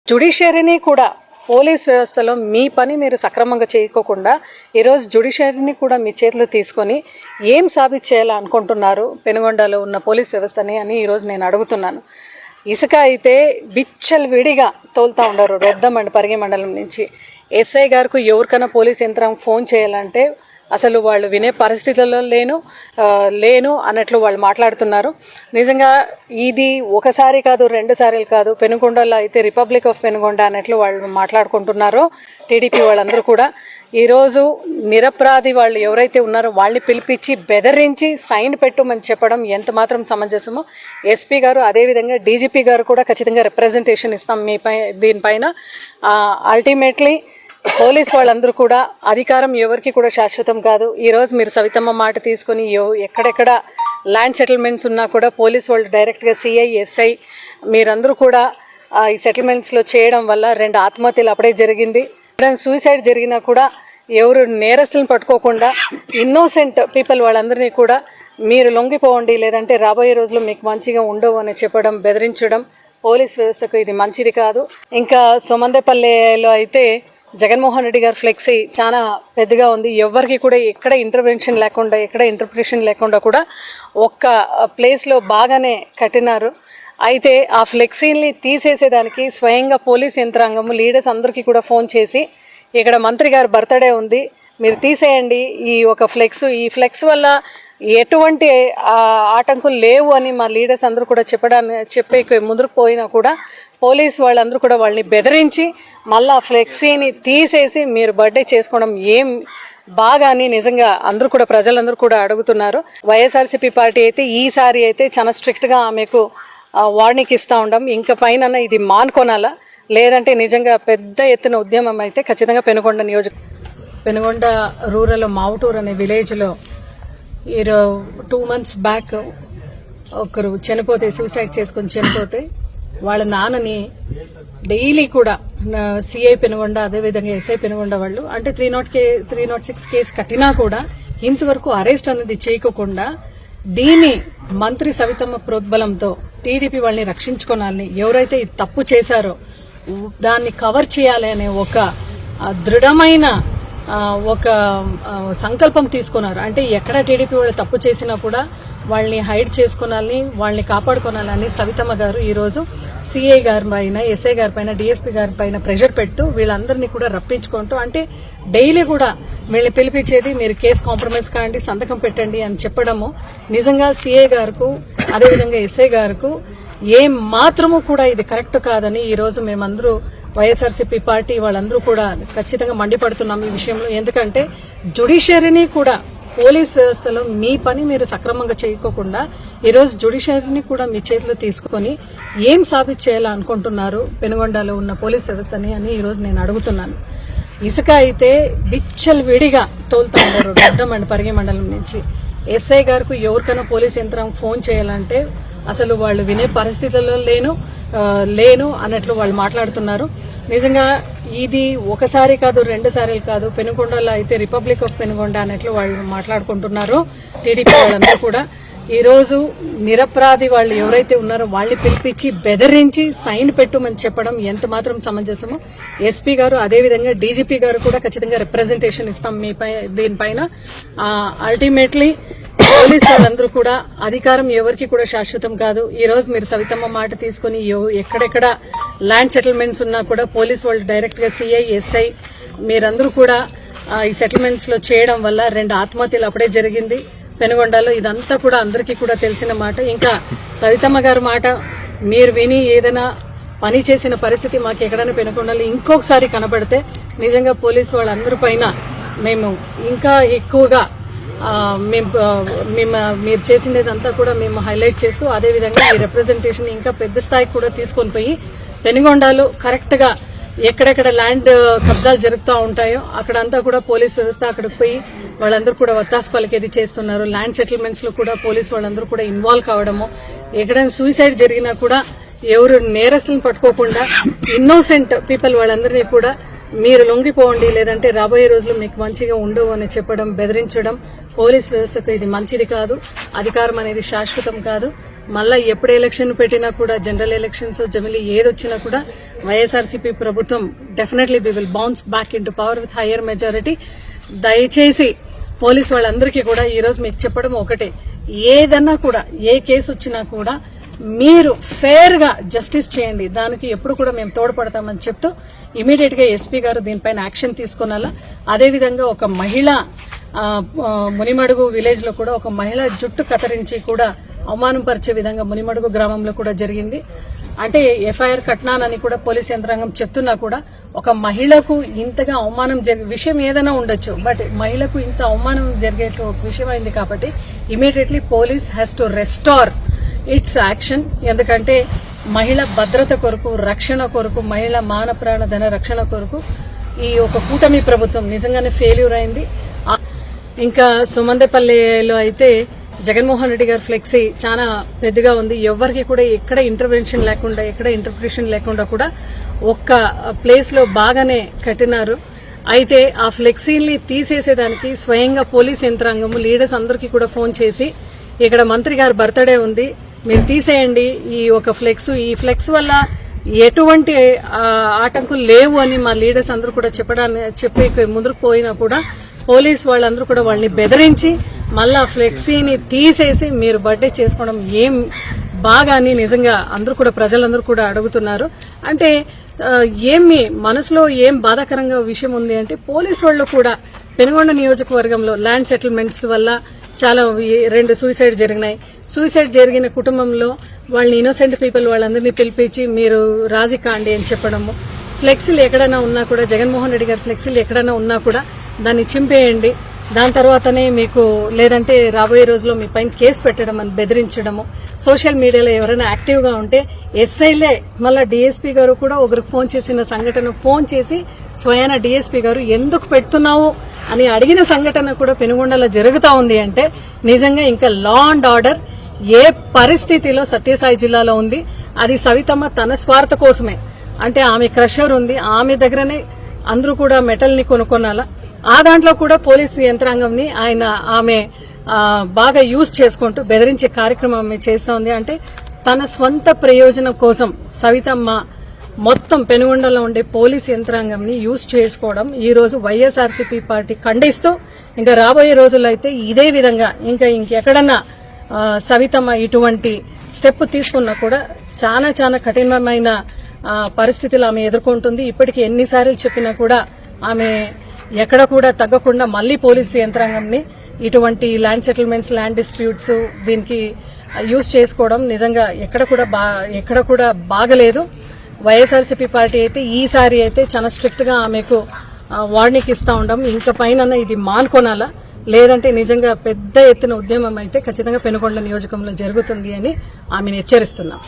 జ్యుడిషియరీని కూడా పోలీస్ వ్యవస్థలో మీ పని మీరు సక్రమంగా చేయకోకుండా ఈరోజు జ్యుడిషియరీని కూడా మీ చేతిలో తీసుకొని ఏం సాధించేయాలనుకుంటున్నారు పెనుగొండలో ఉన్న పోలీస్ వ్యవస్థని అని ఈరోజు నేను అడుగుతున్నాను. ఇసుక అయితే విడిగా తోలుతూ ఉండరు రొద్దం అండ్ పరిగి మండలం నుంచి. ఎస్ఐ గారికి ఎవరికైనా పోలీస్ యంత్రాంగం ఫోన్ చేయాలంటే అసలు వాళ్ళు వినే పరిస్థితుల్లో లేను అన్నట్లు వాళ్ళు మాట్లాడుతున్నారు. నిజంగా ఇది ఒకసారి కాదు, 2 సార్లు కాదు. పెనుగొండలో అయితే రిపబ్లిక్ ఆఫ్ పెనుగొండ అన్నట్లు వాళ్ళు మాట్లాడుకుంటున్నారు. టీడీపీ వాళ్ళందరూ కూడా ఈరోజు నిరపరాధి వాళ్ళు ఎవరైతే ఉన్నారో వాళ్ళని పిలిపించి బెదిరించి సైన్ పెట్టమని చెప్పడం ఎంత మాత్రం సమంజసమో ఎస్పీ గారు అదేవిధంగా డీజీపీ గారు కూడా ఖచ్చితంగా రిప్రజెంటేషన్ ఇస్తాం దీనిపైన. అల్టిమేట్లీ పోలీస్ వాళ్ళందరూ కూడా అధికారం ఎవరికి కూడా శాశ్వతం కాదు. ఈరోజు మీరు సవితమ్మ మాట తీసుకొని ఎక్కడెక్కడ ల్యాండ్ సెటిల్మెంట్స్ ఉన్నా కూడా పోలీస్ వాళ్ళు డైరెక్ట్గా సిఐ ఎస్ఐ మీరందరూ కూడా ఈ సెటిల్మెంట్స్లో చేయడం వల్ల 2 ఆత్మహత్యలు అప్పుడే జరిగింది. సూసైడ్ జరిగినా కూడా ఎవరు నేరస్తులను పట్టుకోకుండా ఇన్నోసెంట్ పీపుల్ వాళ్ళందరినీ కూడా మీరు లొంగిపోండి లేదంటే రాబోయే రోజుల్లో మీకు మంచిగా ఉండవు అని చెప్పడం, బెదిరించడం పోలీస్ వ్యవస్థకు ఇది మంచిది కాదు. ఇంకా సోమందేపల్లిలో అయితే జగన్మోహన్ రెడ్డి గారు ఫ్లెక్సీ చాలా పెద్దగా ఉంది. ఎవరికి కూడా ఎక్కడ ఇంటర్వెన్షన్ లేకుండా ఎక్కడ ఇంటర్ప్రిటేషన్ లేకుండా కూడా ఒక్క ప్లేస్లో బాగానే కట్టినారు. అయితే ఆ ఫ్లెక్సీని తీసేసేదానికి స్వయంగా పోలీస్ యంత్రాంగము లీడర్స్ అందరికీ కూడా ఫోన్ చేసి ఇక్కడ మంత్రి గారు బర్త్డే ఉంది మీరు తీసేయండి ఈ ఫ్లెక్స్ వల్ల ఎటువంటి ఆటంకులు లేవు అని మా లీడర్స్ అందరూ కూడా చెప్పే ముందుకు పోయినా కూడా పోలీస్ వాళ్ళందరూ కూడా వాళ్ళని బెదిరించి మళ్ళీ ఫ్లెక్సీని తీసేసి మీరు బర్త్డే చేసుకోవడం ఏం బాగా అని నిజంగా అందరూ కూడా ప్రజలందరూ కూడా అడుగుతున్నారు. వైఎస్ఆర్సీపీ పార్టీ అయితే ఈసారి అయితే చాలా స్ట్రిక్ట్గా ఆమెకు వార్నింగ్ ఇస్తూ ఉండం. ఇంకా పైన ఇది మానుకోనాలా లేదంటే నిజంగా పెద్ద ఎత్తున ఉద్యమం అయితే ఖచ్చితంగా పెనుగొండ రూరల్ మావుటూర్ అనే విలేజ్లో 2 months బ్యాక్ ఒకరు సూసైడ్ చేసుకొని చనిపోతే వాళ్ళ నాన్నని డైలీ కూడా సిఐ పెనుగొండ అదేవిధంగా ఎస్ఐ పెనుగొండ వాళ్ళు అంటే 306 కేసు కట్టినా కూడా ఇంతవరకు అరెస్ట్ అనేది చేయకుండా దీన్ని మంత్రి సవితమ్మ ప్రోద్బలంతో టీడీపీ వాళ్ళని రక్షించుకోవాలని ఎవరైతే ఈ తప్పు చేశారో దాన్ని కవర్ చేయాలి అనే ఒక దృఢమైన ఒక సంకల్పం తీసుకున్నారు. అంటే ఎక్కడ టీడీపీ వాళ్ళు తప్పు చేసినా కూడా వాళ్ళని హైడ్ చేసుకోవాలని వాళ్ళని కాపాడుకోవాలని సవితమ్మ గారు ఈరోజు సిఐ గారి పైన ఎస్ఐ గారి పైన డిఎస్పీ గారి పైన ప్రెషర్ పెడుతూ వీళ్ళందరినీ కూడా రప్పించుకుంటూ అంటే డైలీ కూడా వీళ్ళని పిలిపించేది మీరు కేసు కాంప్రమైజ్ కాండి సంతకం పెట్టండి అని చెప్పడము నిజంగా సిఐ గారికి అదేవిధంగా ఎస్ఐ గారికి ఏం మాత్రము కూడా ఇది కరెక్ట్ కాదని ఈరోజు మేమందరూ వైఎస్ఆర్సీపీ పార్టీ వాళ్ళందరూ కూడా ఖచ్చితంగా మండిపడుతున్నాం ఈ విషయంలో. ఎందుకంటే జ్యుడిషియరీని కూడా పోలీస్ వ్యవస్థలో మీ పని మీరు సక్రమంగా చేయకోకుండా ఈరోజు జ్యుడిషియరీని కూడా మీ చేతిలో తీసుకుని ఏం సాధించేయాలనుకుంటున్నారు పెనుగొండలో ఉన్న పోలీస్ వ్యవస్థని అని ఈరోజు నేను అడుగుతున్నాను. ఇసుక అయితే విడిగా తోలుతా ఉండరు రొద్దం అండ్ పరిగి మండలం నుంచి. ఎస్ఐ గారికి ఎవరికైనా పోలీస్ యంత్రాంగం ఫోన్ చేయాలంటే అసలు వాళ్ళు వినే పరిస్థితుల్లో లేను అన్నట్లు వాళ్ళు మాట్లాడుతున్నారు. నిజంగా ఇది ఒకసారి కాదు, 2 సార్లు కాదు. పెనుగొండలో అయితే రిపబ్లిక్ ఆఫ్ పెనుగొండ అన్నట్లు వాళ్ళు మాట్లాడుకుంటున్నారు. టీడీపీ వాళ్ళందరూ కూడా ఈరోజు నిరపరాధి వాళ్ళు ఎవరైతే ఉన్నారో వాళ్ళని పిలిపించి బెదిరించి సైన్ పెట్టమని చెప్పడం ఎంత మాత్రం సమంజసమో ఎస్పీ గారు అదేవిధంగా డీజీపీ గారు కూడా ఖచ్చితంగా రిప్రజెంటేషన్ ఇస్తాం దీనిపైన. అల్టిమేట్లీ పోలీస్ వాళ్ళందరూ కూడా అధికారం ఎవరికి కూడా శాశ్వతం కాదు. ఈరోజు మీరు సవితమ్మ మాట తీసుకుని ఎక్కడెక్కడ ల్యాండ్ సెటిల్మెంట్స్ ఉన్నా కూడా పోలీస్ వాళ్ళు డైరెక్ట్గా సిఐ ఎస్ఐ మీరందరూ కూడా ఈ సెటిల్మెంట్స్లో చేయడం వల్ల 2 ఆత్మహత్యలు అప్పుడే జరిగింది పెనుగొండలో. ఇదంతా కూడా అందరికీ కూడా తెలిసిన మాట. ఇంకా సవితమ్మ గారి మాట మీరు విని ఏదైనా పని చేసిన పరిస్థితి మాకు ఎక్కడైనా పెనుగొండలో ఇంకొకసారి కనబడితే నిజంగా పోలీసు వాళ్ళందరి పైన మేము ఇంకా ఎక్కువగా మీరు చేసినదంతా కూడా మేము హైలైట్ చేస్తూ అదేవిధంగా ఈ రిప్రజెంటేషన్ ఇంకా పెద్ద స్థాయికి కూడా తీసుకొని పోయి పెనుగొండలో కరెక్ట్గా ఎక్కడెక్కడ ల్యాండ్ కబ్జాలు జరుగుతూ ఉంటాయో అక్కడంతా కూడా పోలీస్ వ్యవస్థ అక్కడికి పోయి వాళ్ళందరూ కూడా వత్తాసు పలికేది చేస్తున్నారు. ల్యాండ్ సెటిల్మెంట్స్ లో కూడా పోలీస్ వాళ్ళందరూ కూడా ఇన్వాల్వ్ కావడము, ఎక్కడైనా సూసైడ్ జరిగినా కూడా ఎవరు నేరస్తులను పట్టుకోకుండా ఇన్నోసెంట్ పీపుల్ వాళ్ళందరినీ కూడా మీరు లొంగిపోండి లేదంటే రాబోయే రోజుల్లో మీకు మంచిగా ఉండవు అని చెప్పడం, బెదిరించడం పోలీస్ వ్యవస్థకు ఇది మంచిది కాదు. అధికారం అనేది శాశ్వతం కాదు. మళ్ళా ఎప్పుడు ఎలక్షన్ పెట్టినా కూడా జనరల్ ఎలక్షన్స్ జమిలీ ఏదొచ్చినా కూడా వైఎస్ఆర్సీపీ ప్రభుత్వం definitely we will bounce back into power with higher majority. దయచేసి పోలీస్ వాళ్ళందరికీ కూడా ఈ రోజు మీకు చెప్పడం ఒకటే, ఏదన్నా కూడా ఏ కేసు వచ్చినా కూడా మీరు ఫేర్ గా జస్టిస్ చేయండి, దానికి ఎప్పుడు కూడా మేము తోడ్పడతామని చెప్తూ ఇమీడియట్ గా ఎస్పీ గారు దీనిపైన యాక్షన్ తీసుకున్నాలా. అదేవిధంగా ఒక మహిళ మునిమడుగు విలేజ్ లో కూడా ఒక మహిళ జుట్టు కత్తిరించి కూడా అవమానం పరిచే విధంగా మునిమడుగు గ్రామంలో కూడా జరిగింది. అంటే ఎఫ్ఐఆర్ కట్నానని కూడా పోలీస్ యంత్రాంగం చెప్తున్నా కూడా ఒక మహిళకు ఇంతగా అవమానం జరిగే విషయం ఏదైనా ఉండొచ్చు, బట్ మహిళకు ఇంత అవమానం జరిగే విషయం అయింది కాబట్టి immediately police has to restore it's action. ఎందుకంటే మహిళ భద్రత కొరకు, రక్షణ కొరకు, మహిళ మాన ప్రాణ ధన రక్షణ కొరకు ఈ ఒక కూటమి ప్రభుత్వం నిజంగానే ఫెయిల్యూర్ అయింది. ఇంకా సుమందేపల్లిలో అయితే జగన్మోహన్ రెడ్డి గారి ఫ్లెక్సీ చాలా పెద్దగా ఉంది. ఎవరికి కూడా ఎక్కడ ఇంటర్వెన్షన్ లేకుండా, ఎక్కడ ఇంటర్ప్రిటేషన్ లేకుండా కూడా ఒక్క ప్లేస్ లో బాగానే కట్టినారు. అయితే ఆ ఫ్లెక్సీని తీసేసేదానికి స్వయంగా పోలీస్ యంత్రాంగం లీడర్స్ అందరికీ కూడా ఫోన్ చేసి, ఇక్కడ మంత్రి గారి బర్త్డే ఉంది, మీరు తీసేయండి ఈ ఒక ఫ్లెక్స్, ఈ ఫ్లెక్స్ వల్ల ఎటువంటి ఆటంకులు లేవు అని మా లీడర్స్ అందరూ కూడా చెప్పి ముందుకు పోయినా కూడా పోలీస్ వాళ్ళందరూ కూడా వాళ్ళని బెదిరించి మళ్ళా ఫ్లెక్సీని తీసేసి మీరు బర్త్డే చేసుకోవడం ఏం బాగా అని నిజంగా అందరూ కూడా ప్రజలందరూ కూడా అడుగుతున్నారు. అంటే ఏమి మనసులో ఏం బాధాకరంగా విషయం ఉంది అంటే పోలీస్ వాళ్ళు కూడా పెనుగొండ నియోజకవర్గంలో ల్యాండ్ సెటిల్మెంట్స్ వల్ల చాలా 2 సూసైడ్ జరిగినాయి. సూసైడ్ జరిగిన కుటుంబంలో వాళ్ళని ఇన్నోసెంట్ పీపుల్ వాళ్ళందరినీ పిలిపించి మీరు రాజీ కాండి అని చెప్పడము, ఫ్లెక్సీలు ఎక్కడైనా ఉన్నా కూడా జగన్మోహన్ రెడ్డి గారి ఫ్లెక్సీలు ఎక్కడైనా ఉన్నా కూడా దాన్ని చింపేయండి, దాని తర్వాతనే మీకు లేదంటే రాబోయే రోజుల్లో మీ పైన కేసు పెట్టడం అని బెదిరించడము. సోషల్ మీడియాలో ఎవరైనా యాక్టివ్ గా ఉంటే ఎస్ఐలే మళ్ళా డీఎస్పీ గారు కూడా ఒకరికి ఫోన్ చేసిన సంఘటన ఫోన్ చేసి స్వయాన డీఎస్పీ గారు ఎందుకు పెడుతున్నావు అని అడిగిన సంఘటన కూడా పెనుగొండలో జరుగుతా ఉంది. అంటే నిజంగా ఇంకా లా అండ్ ఆర్డర్ ఏ పరిస్థితిలో సత్యసాయి జిల్లాలో ఉంది. అది సవితమ్మ తన స్వార్థ కోసమే, అంటే ఆమె క్రషర్ ఉంది, ఆమె దగ్గరనే అందరూ కూడా మెటల్ ని కొనుక్కోనాలా, ఆ దాంట్లో కూడా పోలీసు యంత్రాంగంని ఆమె బాగా యూజ్ చేసుకుంటూ బెదిరించే కార్యక్రమం చేస్తా ఉంది. అంటే తన స్వంత ప్రయోజనం కోసం సవితమ్మ మొత్తం పెనుగొండలో ఉండే పోలీస్ యంత్రాంగంని యూజ్ చేసుకోవడం ఈ రోజు వైఎస్ఆర్సీపీ పార్టీ ఖండిస్తూ, ఇంకా రాబోయే రోజుల్లో అయితే ఇదే విధంగా ఇంకెక్కడన్నా సవితమ్మ ఇటువంటి స్టెప్ తీసుకున్నా కూడా చాలా చాలా కఠినమైన పరిస్థితులు ఆమె ఎదుర్కొంటుంది. ఇప్పటికీ ఎన్నిసార్లు చెప్పినా కూడా ఆమె ఎక్కడ కూడా తగ్గకుండా మళ్లీ పోలీసు యంత్రాంగంని ఇటువంటి ల్యాండ్ సెటిల్మెంట్స్, ల్యాండ్ డిస్ప్యూట్స్ దీనికి యూజ్ చేసుకోవడం నిజంగా ఎక్కడ కూడా బాగలేదు. వైఎస్ఆర్సీపీ పార్టీ అయితే ఈసారి అయితే చాలా స్ట్రిక్ట్ గా ఆమెకు వార్నింగ్ ఇస్తా ఉండం. ఇంకా పైన ఇది మానుకోనాలా, లేదంటే నిజంగా పెద్ద ఎత్తున ఉద్యమం అయితే ఖచ్చితంగా పెనుగొండ నియోజకంలో జరుగుతుంది అని ఆమెను హెచ్చరిస్తున్నాం.